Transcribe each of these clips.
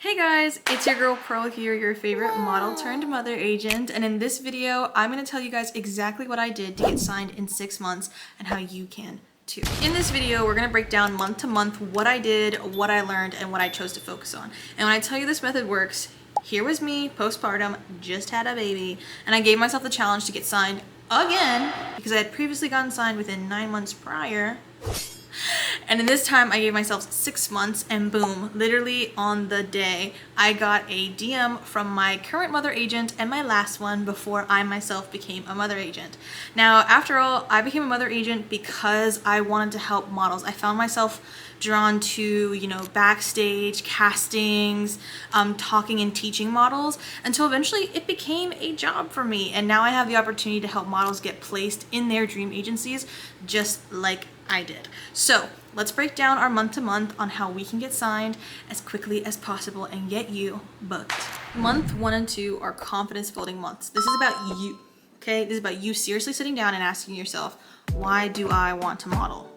Hey guys, it's your girl Pearl here, your favorite model turned mother agent, and in this video I'm going to tell you guys exactly what I did to get signed in 6 months and how you can too. In this video we're going to break down month to month what I did, what I learned, and what I chose to focus on. And when I tell you this method works, here was me postpartum, just had a baby, and I gave myself the challenge to get signed again because I had previously gotten signed within 9 months prior. And in this time I gave myself 6 months, and boom, literally on the day I got a DM from my current mother agent and my last one before I myself became a mother agent. Now, after all, I became a mother agent because I wanted to help models. I found myself drawn to, backstage castings, talking and teaching models, until eventually it became a job for me. And now I have the opportunity to help models get placed in their dream agencies just like I did. So let's break down our month to month on how we can get signed as quickly as possible and get you booked. Month 1 and 2 are confidence building months. This is about you, okay? This is about you seriously sitting down and asking yourself, why do I want to model?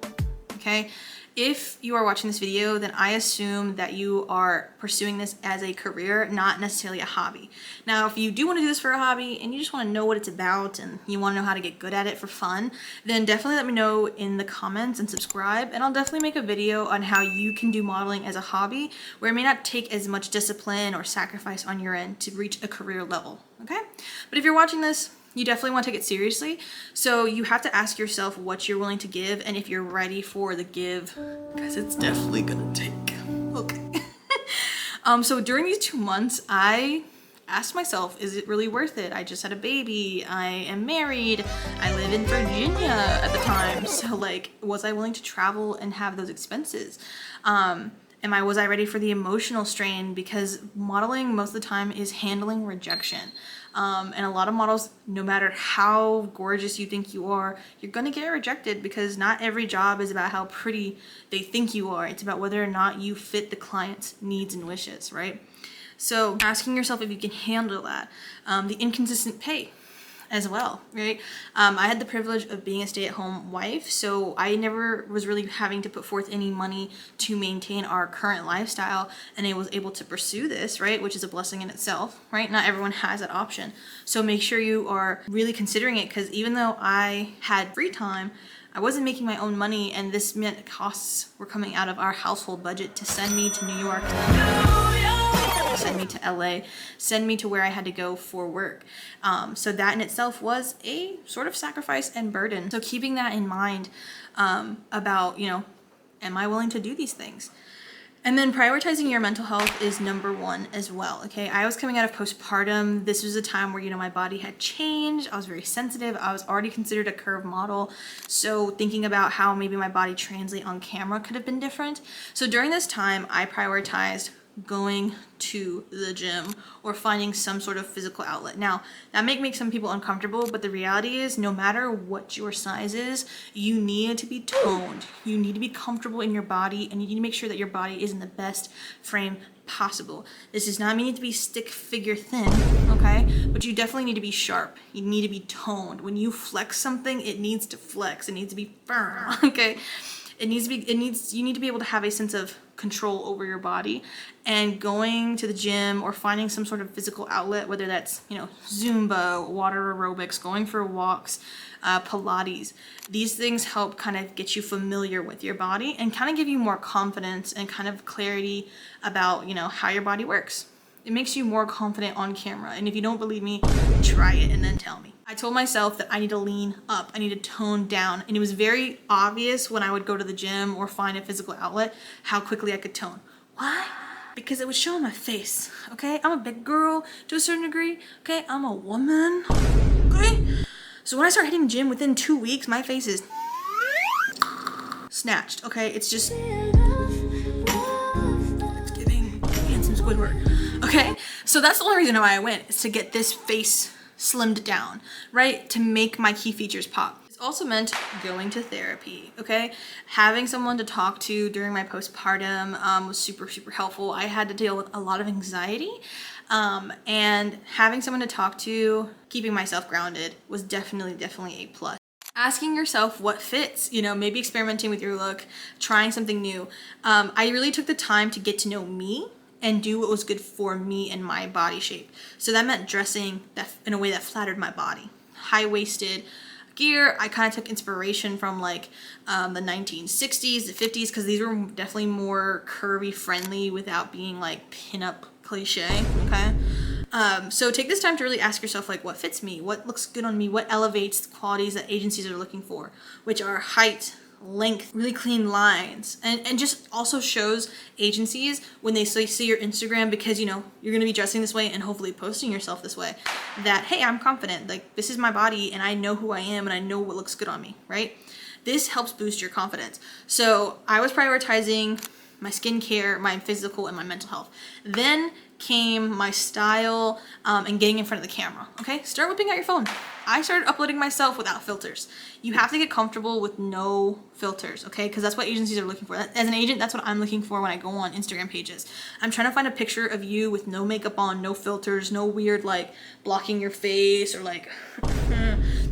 Okay? If you are watching this video, then I assume that you are pursuing this as a career, not necessarily a hobby. Now, if you do want to do this for a hobby and you just want to know what it's about and you want to know how to get good at it for fun, then definitely let me know in the comments and subscribe, and I'll definitely make a video on how you can do modeling as a hobby where it may not take as much discipline or sacrifice on your end to reach a career level, okay? But if you're watching this, you definitely want to take it seriously. So you have to ask yourself what you're willing to give and if you're ready for the give, because it's definitely gonna take. Okay. So during these 2 months, I asked myself, is it really worth it? I just had a baby, I am married, I live in Virginia at the time. So was I willing to travel and have those expenses? Was I ready for the emotional strain? Because modeling most of the time is handling rejection. And a lot of models, no matter how gorgeous you think you are, you're gonna get rejected because not every job is about how pretty they think you are. It's about whether or not you fit the client's needs and wishes, right? So asking yourself if you can handle that. The inconsistent pay as well, right? I had the privilege of being a stay-at-home wife, so I never was really having to put forth any money to maintain our current lifestyle, and I was able to pursue this, right? Which is a blessing in itself, right? Not everyone has that option. So make sure you are really considering it, because even though I had free time, I wasn't making my own money, and this meant costs were coming out of our household budget to send me to New York, send me to LA, send me to where I had to go for work. So that in itself was a sort of sacrifice and burden. So keeping that in mind about, am I willing to do these things? And then prioritizing your mental health is number 1 as well, okay? I was coming out of postpartum. This was a time where, my body had changed. I was very sensitive. I was already considered a curve model. So thinking about how maybe my body translate on camera could have been different. So during this time, I prioritized going to the gym or finding some sort of physical outlet. Now, that may make some people uncomfortable, but the reality is no matter what your size is, you need to be toned. You need to be comfortable in your body, and you need to make sure that your body is in the best frame possible. This does not mean you need to be stick figure thin, okay? But you definitely need to be sharp. You need to be toned. When you flex something, it needs to flex. It needs to be firm, okay? You need to be able to have a sense of control over your body, and going to the gym or finding some sort of physical outlet, whether that's, Zumba, water aerobics, going for walks, Pilates. These things help kind of get you familiar with your body and kind of give you more confidence and kind of clarity about, how your body works. It makes you more confident on camera. And if you don't believe me, try it and then tell me. I told myself that I need to lean up, I need to tone down. And it was very obvious when I would go to the gym or find a physical outlet how quickly I could tone. Why? Because it would show on my face, okay? I'm a big girl to a certain degree, okay? I'm a woman, okay? So when I start hitting the gym within 2 weeks, my face is snatched, okay? It's just, it's giving handsome Squidward. Okay, so that's the only reason why I went, is to get this face slimmed down, right? To make my key features pop. It's also meant going to therapy, okay? Having someone to talk to during my postpartum was super, super helpful. I had to deal with a lot of anxiety, and having someone to talk to, keeping myself grounded, was definitely a plus. Asking yourself what fits, maybe experimenting with your look, trying something new. I really took the time to get to know me and do what was good for me and my body shape. So that meant dressing in a way that flattered my body. High-waisted gear. I kind of took inspiration from like the 1960s, the 50s, because these were definitely more curvy friendly without being like pinup cliche, okay? So take this time to really ask yourself, like, what fits me? What looks good on me? What elevates the qualities that agencies are looking for, which are height, length, really clean lines, and just also shows agencies when they see your Instagram, because you know you're gonna be dressing this way and hopefully posting yourself this way, that hey, I'm confident, like this is my body and I know who I am and I know what looks good on me, right? This helps boost your confidence. So I was prioritizing my skincare, my physical, and my mental health. Then came my style and getting in front of the camera. Okay, start whipping out your phone. I started uploading myself without filters. You have to get comfortable with no filters, okay? Because that's what agencies are looking for. As an agent, that's what I'm looking for when I go on Instagram pages. I'm trying to find a picture of you with no makeup on, no filters, no weird like blocking your face or like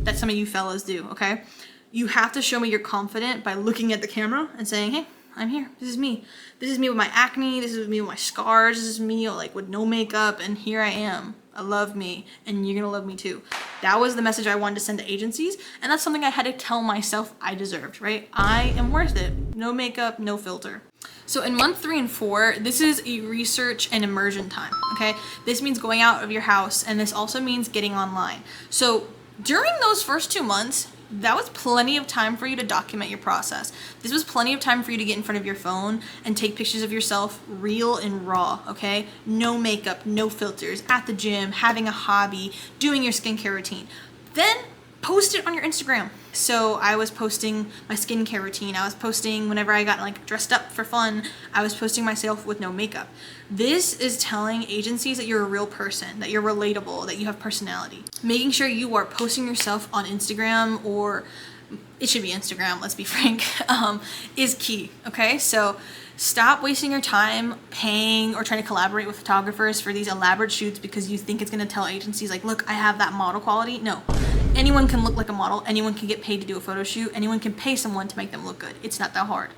that some of you fellas do, okay? You have to show me you're confident by looking at the camera and saying, hey, I'm here. This is me. This is me with my acne. This is me with my scars. This is me like with no makeup, and here I am. I love me, and you're gonna love me too. That was the message I wanted to send to agencies, and that's something I had to tell myself I deserved, right? I am worth it. No makeup, no filter. So in month 3 and 4, this is a research and immersion time, okay? This means going out of your house, and this also means getting online. So during those first 2 months, that was plenty of time for you to document your process. This was plenty of time for you to get in front of your phone and take pictures of yourself real and raw, okay? No makeup, no filters, at the gym, having a hobby, doing your skincare routine. Then post it on your Instagram. So I was posting my skincare routine. I was posting whenever I got like dressed up for fun. I was posting myself with no makeup. This is telling agencies that you're a real person, that you're relatable, that you have personality. Making sure you are posting yourself on Instagram, or it should be Instagram, let's be frank, is key, okay? So stop wasting your time paying or trying to collaborate with photographers for these elaborate shoots because you think it's gonna tell agencies like, look, I have that model quality. No, anyone can look like a model. Anyone can get paid to do a photo shoot. Anyone can pay someone to make them look good. It's not that hard.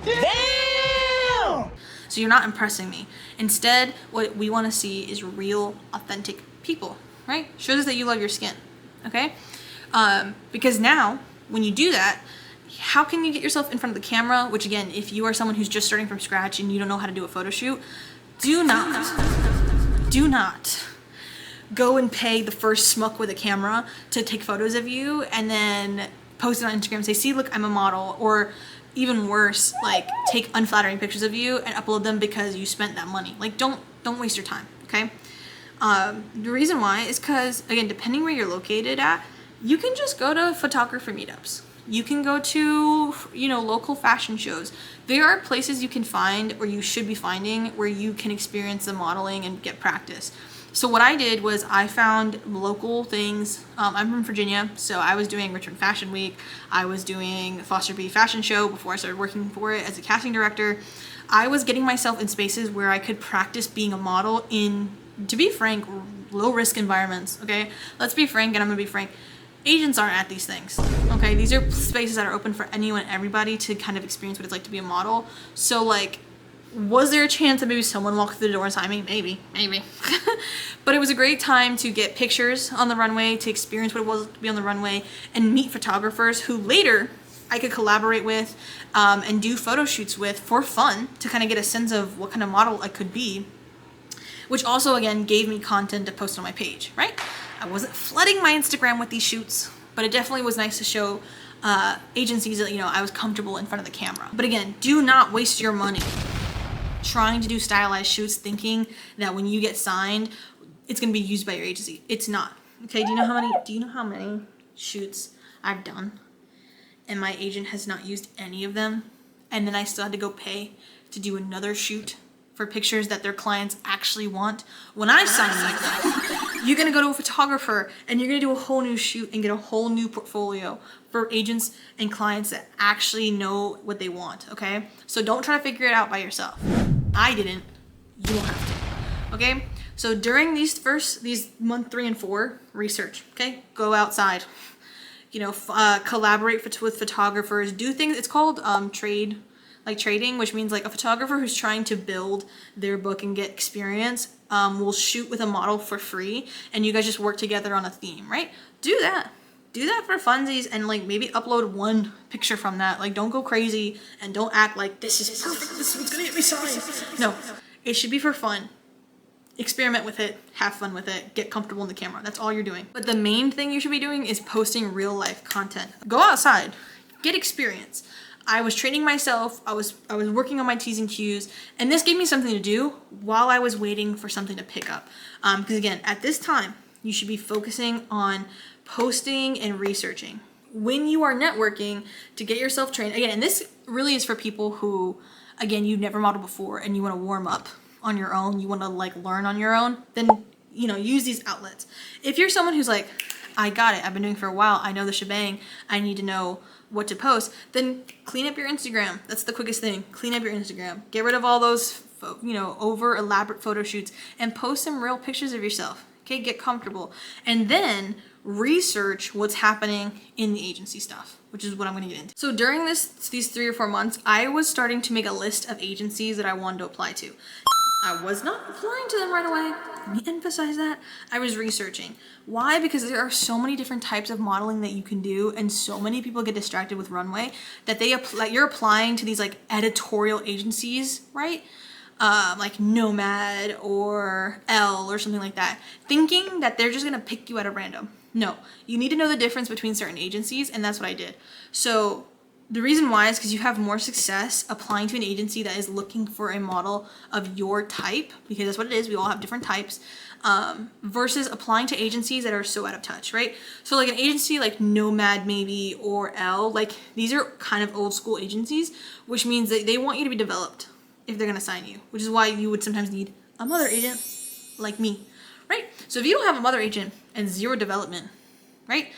Damn! So you're not impressing me. Instead, what we wanna see is real, authentic people, right? Shows us that you love your skin, okay? Because now, when you do that, how can you get yourself in front of the camera? Which again, if you are someone who's just starting from scratch and you don't know how to do a photo shoot, do not go and pay the first schmuck with a camera to take photos of you and then post it on Instagram and say, see, look, I'm a model. Or even worse, like take unflattering pictures of you and upload them because you spent that money. Like don't waste your time, okay? The reason why is because, again, depending where you're located at, you can just go to photographer meetups. You can go to, you know, local fashion shows. There are places you can find, or you should be finding, where you can experience the modeling and get practice. So what I did was I found local things. I'm from Virginia, so I was doing Richmond Fashion Week. I was doing Foster Bee Fashion Show before I started working for it as a casting director. I was getting myself in spaces where I could practice being a model in, to be frank, low risk environments, okay? Let's be frank, and I'm gonna be frank. Agents aren't at these things, okay? These are spaces that are open for anyone and everybody to kind of experience what it's like to be a model. So like, was there a chance that maybe someone walked through the door and saw me? Maybe. But it was a great time to get pictures on the runway, to experience what it was to be on the runway, and meet photographers who later I could collaborate with and do photo shoots with for fun, to kind of get a sense of what kind of model I could be, which also, again, gave me content to post on my page, right? I wasn't flooding my Instagram with these shoots, but it definitely was nice to show agencies that, you know, I was comfortable in front of the camera. But again, do not waste your money trying to do stylized shoots thinking that when you get signed, it's gonna be used by your agency. It's not, okay? Do you know how many shoots I've done and my agent has not used any of them, and then I still had to go pay to do another shoot for pictures that their clients actually want? When I sign like that, you're gonna go to a photographer and you're gonna do a whole new shoot and get a whole new portfolio for agents and clients that actually know what they want, okay? So don't try to figure it out by yourself. I didn't, you don't have to, okay? So during these month 3 and 4, research, okay? Go outside, you know, collaborate with photographers, do things, it's called trade, like trading, which means like a photographer who's trying to build their book and get experience will shoot with a model for free, and you guys just work together on a theme, right? Do that. Do that for funsies, and like maybe upload one picture from that. Like, don't go crazy and don't act like this is perfect, this one's gonna get me signed. No, it should be for fun. Experiment with it, have fun with it, get comfortable in the camera. That's all you're doing. But the main thing you should be doing is posting real life content. Go outside, get experience. I was training myself, I was working on my T's and Q's, and this gave me something to do while I was waiting for something to pick up. Because again, at this time, you should be focusing on posting and researching. When you are networking to get yourself trained, again, and this really is for people who, again, you've never modeled before and you want to warm up on your own, you want to like learn on your own, then, you know, use these outlets. If you're someone who's like, I got it, I've been doing it for a while, I know the shebang, I need to know what to post, then clean up your Instagram. That's the quickest thing. Clean up your Instagram. Get rid of all those, you know, over elaborate photo shoots and post some real pictures of yourself. Okay, get comfortable. And then research what's happening in the agency stuff, which is what I'm gonna get into. So during these 3 or 4 months, I was starting to make a list of agencies that I wanted to apply to. I was not applying to them right away. Let me emphasize that. I was researching. Why? Because there are so many different types of modeling that you can do, and so many people get distracted with runway that you're applying to these like editorial agencies, right? Like Nomad or Elle or something like that, thinking that they're just gonna pick you at a random. No, you need to know the difference between certain agencies, and that's what I did. So the reason why is because you have more success applying to an agency that is looking for a model of your type, because that's what it is, we all have different types, versus applying to agencies that are so out of touch, right? So like an agency like Nomad maybe, or Elle, like these are kind of old school agencies, which means that they want you to be developed if they're gonna sign you, which is why you would sometimes need a mother agent like me, right? So if you don't have a mother agent and zero development, right,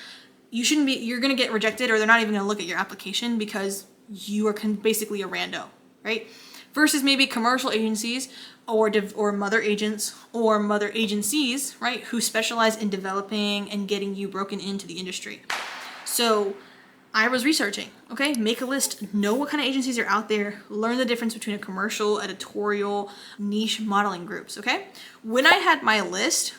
you're gonna get rejected, or they're not even gonna look at your application because you are basically a rando, right? Versus maybe commercial agencies or mother agents or mother agencies, right, who specialize in developing and getting you broken into the industry. So I was researching, okay? Make a list, know what kind of agencies are out there, learn the difference between a commercial, editorial, niche modeling groups, okay? When I had my list,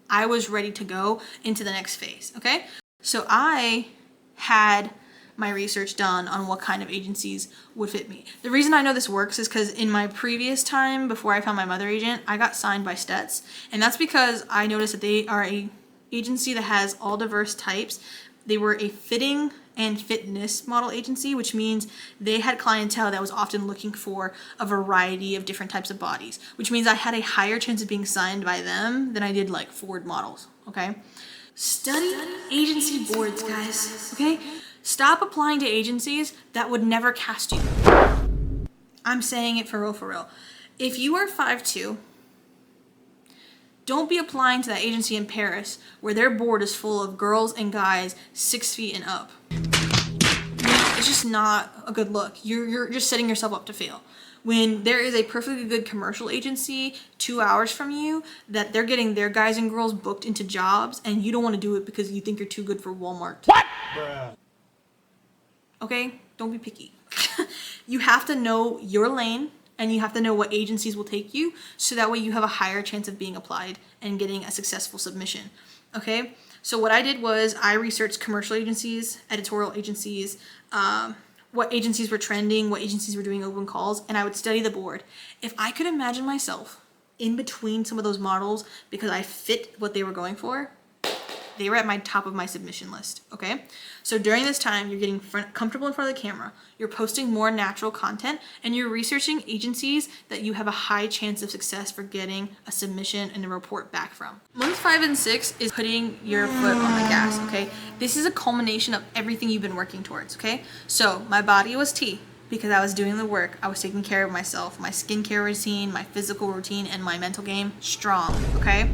I was ready to go into the next phase, okay? So I had my research done on what kind of agencies would fit me. The reason I know this works is because in my previous time, before I found my mother agent, I got signed by Stets. And that's because I noticed that they are a agency that has all diverse types. They were a fitting and fitness model agency, which means they had clientele that was often looking for a variety of different types of bodies, which means I had a higher chance of being signed by them than I did like Ford models, okay? Study agency boards, guys, okay? Stop applying to agencies that would never cast you. I'm saying it for real. If you are 5'2", don't be applying to that agency in Paris where their board is full of girls and guys 6 feet and up. It's just not a good look. You're just setting yourself up to fail. When there is a perfectly good commercial agency 2 hours from you that they're getting their guys and girls booked into jobs, and you don't want to do it because you think you're too good for Walmart. What? Bruh. Okay, don't be picky. You have to know your lane, and you have to know what agencies will take you, so that way you have a higher chance of being applied and getting a successful submission, okay? So what I did was I researched commercial agencies, editorial agencies, what agencies were trending, what agencies were doing open calls, and I would study the board. If I could imagine myself in between some of those models because I fit what they were going for, they were at my top of my submission list, okay? So during this time, you're getting comfortable in front of the camera, you're posting more natural content, and you're researching agencies that you have a high chance of success for getting a submission and a report back from. Month 5 and 6 is putting your foot on the gas, okay? This is a culmination of everything you've been working towards, okay? So my body was T because I was doing the work. I was taking care of myself, my skincare routine, my physical routine, and my mental game strong, okay?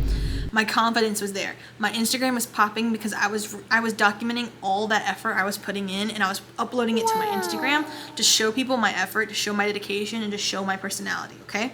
My confidence was there. My Instagram was popping because I was documenting all that effort I was putting in, and I was uploading it to my Instagram to show people my effort, to show my dedication, and to show my personality, okay?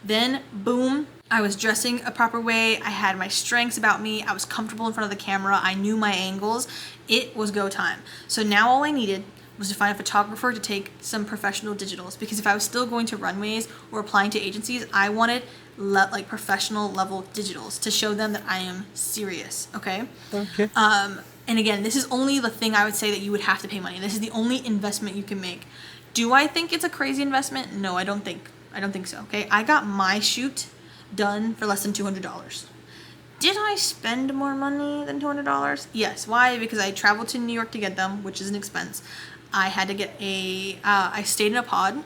Then, boom, I was dressing a proper way. I had my strengths about me. I was comfortable in front of the camera. I knew my angles. It was go time. So now all I needed was to find a photographer to take some professional digitals, because if I was still going to runways or applying to agencies, I wanted like professional level digitals to show them that I am serious. Okay. Okay. And again, this is only the thing I would say that you would have to pay money. This is the only investment you can make. Do I think it's a crazy investment? No, I don't think so. Okay. I got my shoot done for less than $200. Did I spend more money than $200? Yes. Why? Because I traveled to New York to get them, which is an expense. I had to get I stayed in a pod,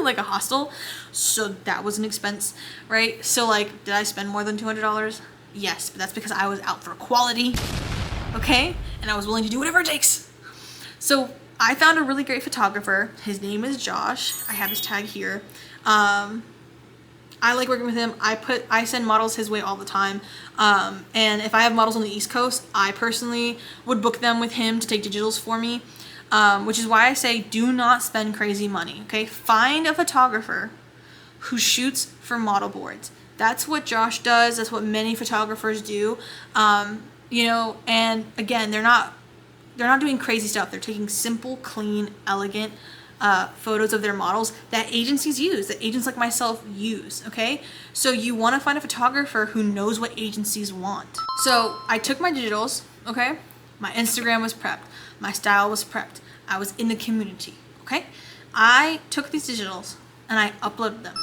like a hostel, so that was an expense, right? So like, did I spend more than $200? Yes, but that's because I was out for quality, okay? And I was willing to do whatever it takes. So I found a really great photographer. His name is Josh. I have his tag here. I like working with him. I send models his way all the time. And if I have models on the East Coast, I personally would book them with him to take digitals for me. Which is why I say do not spend crazy money, okay? Find a photographer who shoots for model boards. That's what Josh does. That's what many photographers do. You know, and again, they're not doing crazy stuff. They're taking simple, clean, elegant photos of their models that agencies use, that agents like myself use, okay? So you want to find a photographer who knows what agencies want. So I took my digitals, okay? My Instagram was prepped. My style was prepped. I was in the community, okay? I took these digitals and I uploaded them.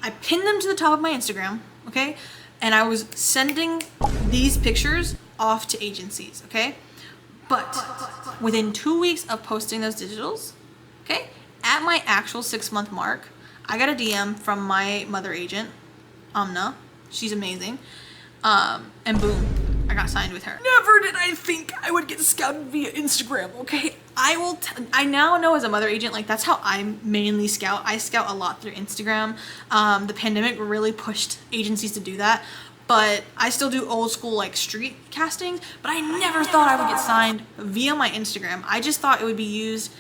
I pinned them to the top of my Instagram, okay? And I was sending these pictures off to agencies, okay? But within 2 weeks of posting those digitals, okay, at my actual 6-month mark, I got a DM from my mother agent, Amna. She's amazing. And boom, I got signed with her. Never did I think I would get scouted via Instagram, okay? I now know as a mother agent, like that's how I mainly scout. I scout a lot through Instagram. The pandemic really pushed agencies to do that. But I still do old school like street castings, but I never thought I would get signed via my Instagram. I just thought it would be used,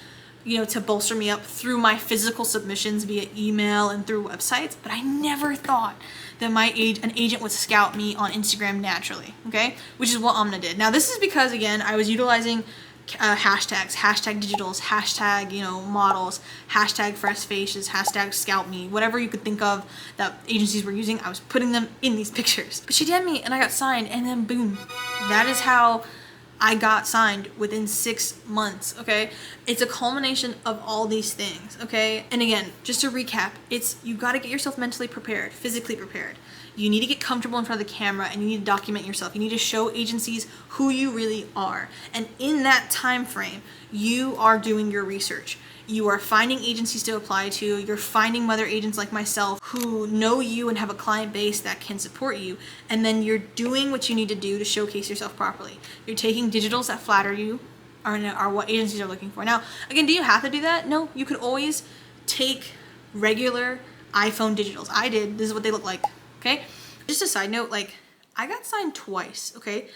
you know, to bolster me up through my physical submissions via email and through websites, but I never thought that an agent would scout me on Instagram naturally, okay? Which is what Amna did. Now this is because, again, I was utilizing hashtags, hashtag digitals, hashtag, you know, models, hashtag fresh faces, hashtag scout me, whatever you could think of that agencies were using, I was putting them in these pictures. But she DM'd me and I got signed, and then boom, that is how I got signed within 6 months, okay? It's a culmination of all these things, okay? And again, just to recap, you gotta get yourself mentally prepared, physically prepared. You need to get comfortable in front of the camera, and you need to document yourself. You need to show agencies who you really are. And in that time frame, you are doing your research. You are finding agencies to apply to. You're finding mother agents like myself who know you and have a client base that can support you. And then you're doing what you need to do to showcase yourself properly. You're taking digitals that flatter you, are what agencies are looking for. Now, again, do you have to do that? No, you could always take regular iPhone digitals. I did. This is what they look like, okay? Just a side note, like, I got signed twice, okay?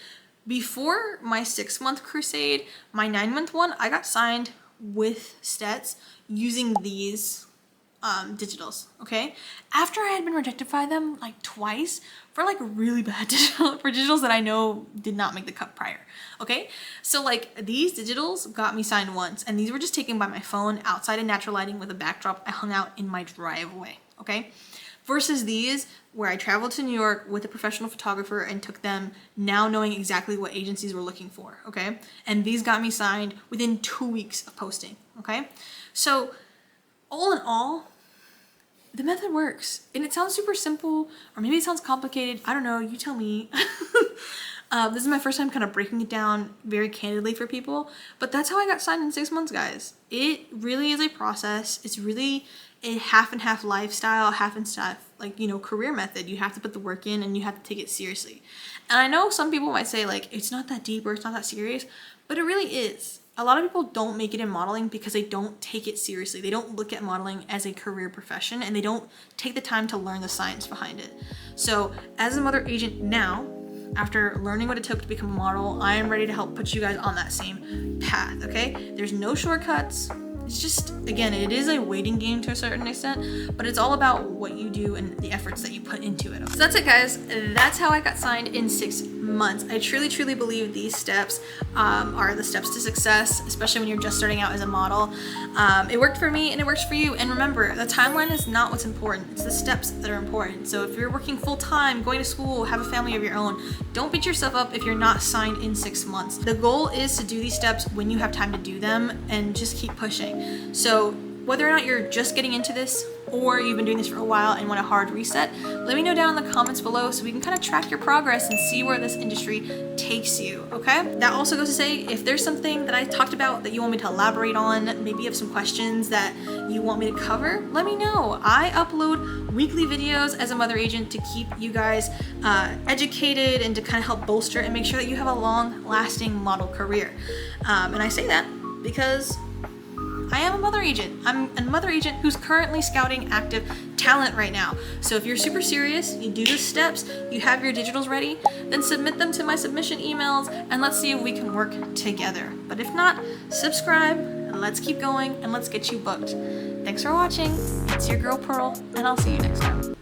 Before my 6-month crusade, my 9-month one, I got signed with Stets using these digitals, okay? After I had been rejected by them like twice for like really bad digitals that I know did not make the cut prior, okay? So like these digitals got me signed once, and these were just taken by my phone outside in natural lighting with a backdrop I hung out in my driveway, okay? Versus these, where I traveled to New York with a professional photographer and took them, now knowing exactly what agencies were looking for, okay? And these got me signed within 2 weeks of posting, okay? So all in all, the method works. And it sounds super simple, or maybe it sounds complicated. I don't know, you tell me. This is my first time kind of breaking it down very candidly for people, but that's how I got signed in 6 months, guys. It really is a process. It's really a half and half lifestyle, half and half, like, you know, career method. You have to put the work in and you have to take it seriously. And I know some people might say like, it's not that deep or it's not that serious, but it really is. A lot of people don't make it in modeling because they don't take it seriously. They don't look at modeling as a career profession, and they don't take the time to learn the science behind it. So as a mother agent now, after learning what it took to become a model, I am ready to help put you guys on that same path, okay? There's no shortcuts. It's just, again, it is a waiting game to a certain extent, but it's all about what you do and the efforts that you put into it. So that's it, guys. That's how I got signed in 6 months. I truly believe these steps are the steps to success, especially when you're just starting out as a model. It worked for me and it works for you. And remember, the timeline is not what's important. It's the steps that are important. So if you're working full time, going to school, have a family of your own, don't beat yourself up if you're not signed in 6 months. The goal is to do these steps when you have time to do them and just keep pushing. So whether or not you're just getting into this or you've been doing this for a while and want a hard reset, let me know down in the comments below so we can kind of track your progress and see where this industry takes you, okay? That also goes to say, if there's something that I talked about that you want me to elaborate on, maybe you have some questions that you want me to cover, let me know. I upload weekly videos as a mother agent to keep you guys educated and to kind of help bolster and make sure that you have a long-lasting model career. And I say that because I am a mother agent. I'm a mother agent who's currently scouting active talent right now. So if you're super serious, you do the steps, you have your digitals ready, then submit them to my submission emails and let's see if we can work together. But if not, subscribe and let's keep going and let's get you booked. Thanks for watching. It's your girl Pearl and I'll see you next time.